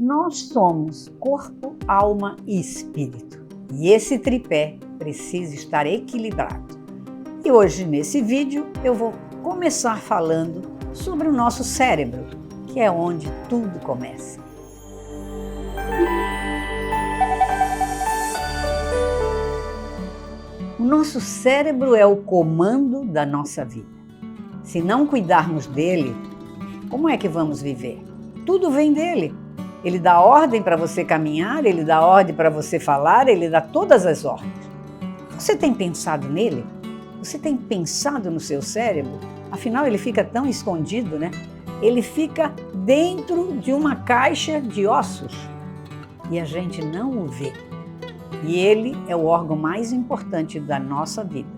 Nós somos corpo, alma e espírito. E esse tripé precisa estar equilibrado. E hoje, nesse vídeo, eu vou começar falando sobre o nosso cérebro, que é onde tudo começa. O nosso cérebro é o comando da nossa vida. Se não cuidarmos dele, como é que vamos viver? Tudo vem dele. Ele dá ordem para você caminhar, ele dá ordem para você falar, ele dá todas as ordens. Você tem pensado nele? Você tem pensado no seu cérebro? Afinal, ele fica tão escondido, né? Ele fica dentro de uma caixa de ossos e a gente não o vê. E ele é o órgão mais importante da nossa vida.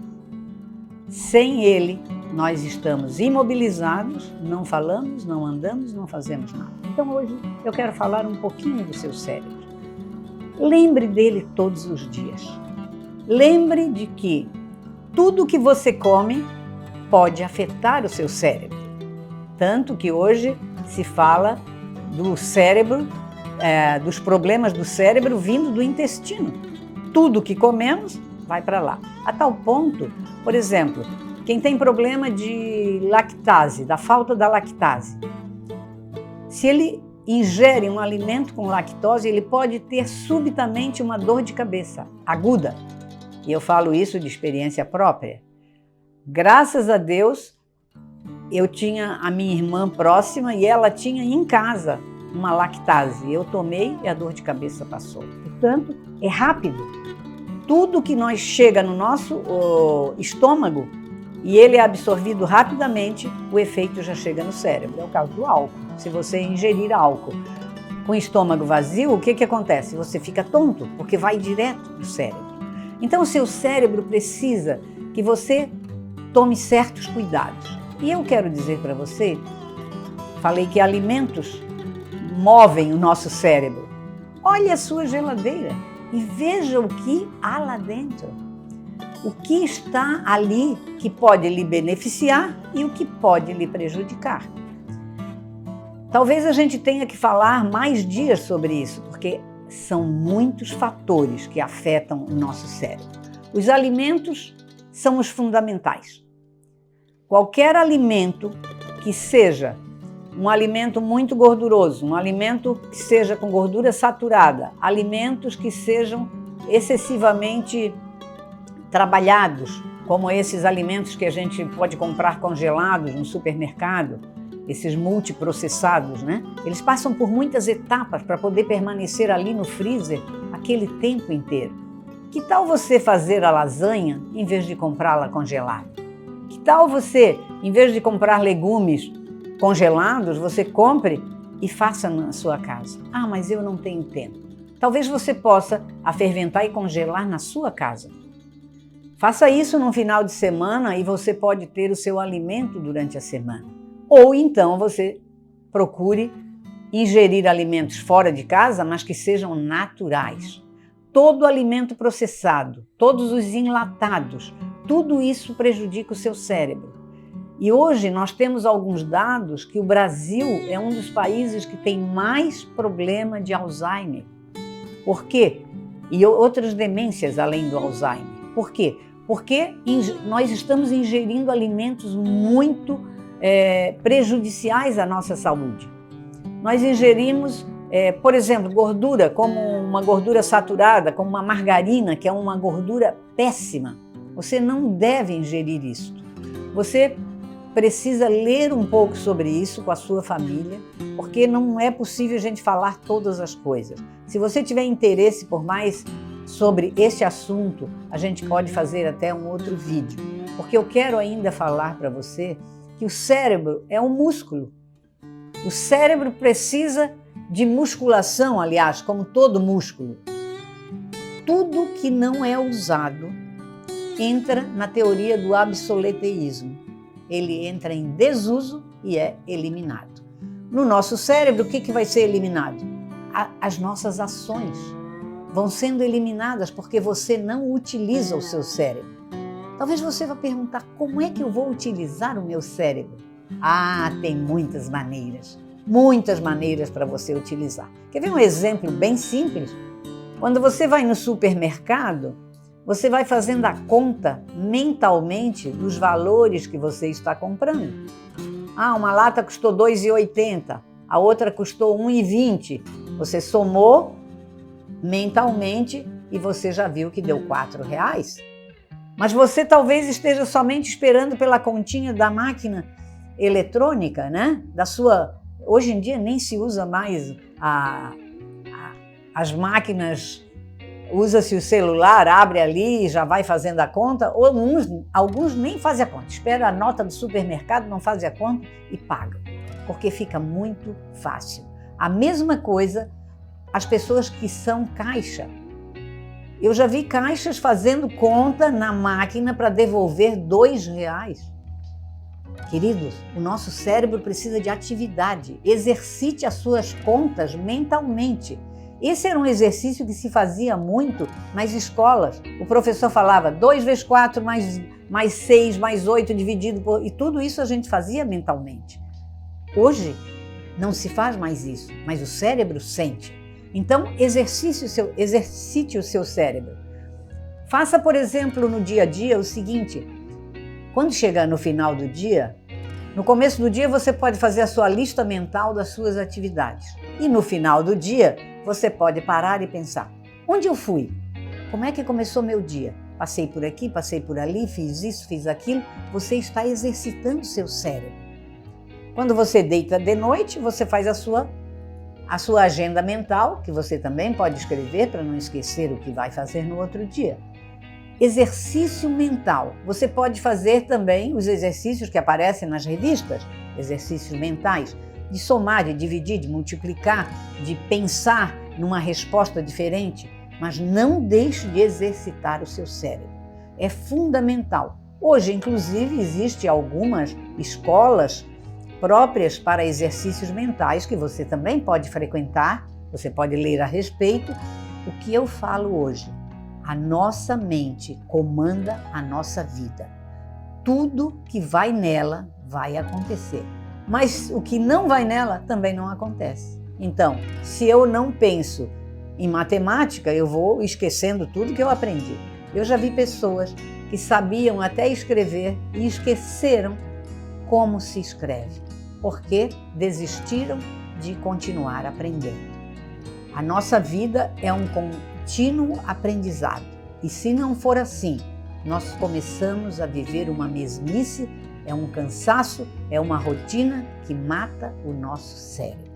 Sem ele, nós estamos imobilizados, não falamos, não andamos, não fazemos nada. Então hoje eu quero falar um pouquinho do seu cérebro. Lembre dele todos os dias. Lembre de que tudo que você come pode afetar o seu cérebro. Tanto que hoje se fala do cérebro, dos problemas do cérebro vindo do intestino. Tudo que comemos vai para lá. A tal ponto, por exemplo, quem tem problema de lactase, da falta da lactase, se ele ingere um alimento com lactose, ele pode ter subitamente uma dor de cabeça aguda. E eu falo isso de experiência própria. Graças a Deus, eu tinha a minha irmã próxima e ela tinha em casa uma lactase. Eu tomei e a dor de cabeça passou. Portanto, é rápido. Tudo que nós chega no nosso estômago e ele é absorvido rapidamente, o efeito já chega no cérebro. É o caso do álcool. Se você ingerir álcool com o estômago vazio, o que acontece? Você fica tonto, porque vai direto para o cérebro. Então, o seu cérebro precisa que você tome certos cuidados. E eu quero dizer para você, falei que alimentos movem o nosso cérebro. Olhe a sua geladeira e veja o que há lá dentro. O que está ali que pode lhe beneficiar e o que pode lhe prejudicar. Talvez a gente tenha que falar mais dias sobre isso, porque são muitos fatores que afetam o nosso cérebro. Os alimentos são os fundamentais. Qualquer alimento que seja um alimento muito gorduroso, um alimento que seja com gordura saturada, alimentos que sejam excessivamente trabalhados, como esses alimentos que a gente pode comprar congelados no supermercado, esses multiprocessados, né? Eles passam por muitas etapas para poder permanecer ali no freezer aquele tempo inteiro. Que tal você fazer a lasanha em vez de comprá-la congelada? Que tal você, em vez de comprar legumes congelados, você compre e faça na sua casa? Ah, mas eu não tenho tempo. Talvez você possa aferventar e congelar na sua casa. Faça isso no final de semana e você pode ter o seu alimento durante a semana. Ou então você procure ingerir alimentos fora de casa, mas que sejam naturais. Todo alimento processado, todos os enlatados, tudo isso prejudica o seu cérebro. E hoje nós temos alguns dados que o Brasil é um dos países que tem mais problema de Alzheimer. Por quê? E outras demências além do Alzheimer. Por quê? Porque nós estamos ingerindo alimentos muito prejudiciais à nossa saúde. Nós ingerimos, por exemplo, gordura, como uma gordura saturada, como uma margarina, que é uma gordura péssima. Você não deve ingerir isso. Você precisa ler um pouco sobre isso com a sua família, porque não é possível a gente falar todas as coisas. Se você tiver interesse por mais sobre esse assunto, a gente pode fazer até um outro vídeo, porque eu quero ainda falar para você que o cérebro é um músculo. O cérebro precisa de musculação, aliás, como todo músculo. Tudo que não é usado entra na teoria do obsoleteísmo. Ele entra em desuso e é eliminado. No nosso cérebro, o que vai ser eliminado? As nossas ações vão sendo eliminadas porque você não utiliza o seu cérebro. Talvez você vá perguntar, como é que eu vou utilizar o meu cérebro? Ah, tem muitas maneiras. muitas maneiras para você utilizar. Quer ver um exemplo bem simples? Quando você vai no supermercado, você vai fazendo a conta mentalmente dos valores que você está comprando. Uma lata custou R$ 2,80, a outra custou R$ 1,20. Você somou mentalmente e você já viu que deu R$ 4,00. Mas você talvez esteja somente esperando pela continha da máquina eletrônica, né? Hoje em dia nem se usa mais as máquinas, usa-se o celular, abre ali e já vai fazendo a conta, ou alguns nem fazem a conta, espera a nota do supermercado, não fazem a conta e pagam, porque fica muito fácil. A mesma coisa as pessoas que são caixa. Eu já vi caixas fazendo conta na máquina para devolver R$ 2,00. Queridos, o nosso cérebro precisa de atividade. Exercite as suas contas mentalmente. Esse era um exercício que se fazia muito nas escolas. O professor falava 2 vezes 4 mais 6 mais 8 dividido por... E tudo isso a gente fazia mentalmente. Hoje não se faz mais isso, mas o cérebro sente. Então, exercite o seu cérebro. Faça, por exemplo, no dia a dia o seguinte: quando chegar no final do dia, no começo do dia você pode fazer a sua lista mental das suas atividades. E no final do dia, você pode parar e pensar: onde eu fui? Como é que começou meu dia? Passei por aqui, passei por ali, fiz isso, fiz aquilo. Você está exercitando o seu cérebro. Quando você deita de noite, você faz a sua agenda mental, que você também pode escrever para não esquecer o que vai fazer no outro dia. Exercício mental. Você pode fazer também os exercícios que aparecem nas revistas, exercícios mentais, de somar, de dividir, de multiplicar, de pensar numa resposta diferente, mas não deixe de exercitar o seu cérebro. É fundamental. Hoje, inclusive, existem algumas escolas próprias para exercícios mentais que você também pode frequentar, você pode ler a respeito. O que eu falo hoje? A nossa mente comanda a nossa vida. Tudo que vai nela vai acontecer, mas o que não vai nela também não acontece. Então, se eu não penso em matemática, eu vou esquecendo tudo que eu aprendi. Eu já vi pessoas que sabiam até escrever e esqueceram como se escreve, porque desistiram de continuar aprendendo. A nossa vida é um contínuo aprendizado, e se não for assim, nós começamos a viver uma mesmice, é um cansaço, é uma rotina que mata o nosso cérebro.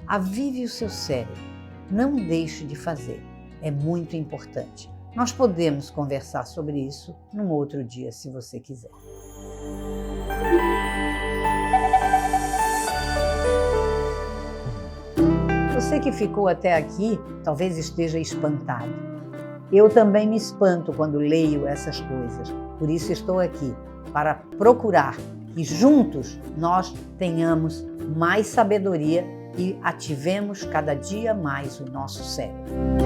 Avive o seu cérebro, não deixe de fazer, é muito importante. Nós podemos conversar sobre isso num outro dia, se você quiser. Você que ficou até aqui, talvez esteja espantado. Eu também me espanto quando leio essas coisas, por isso estou aqui, para procurar que juntos nós tenhamos mais sabedoria e ativemos cada dia mais o nosso cérebro.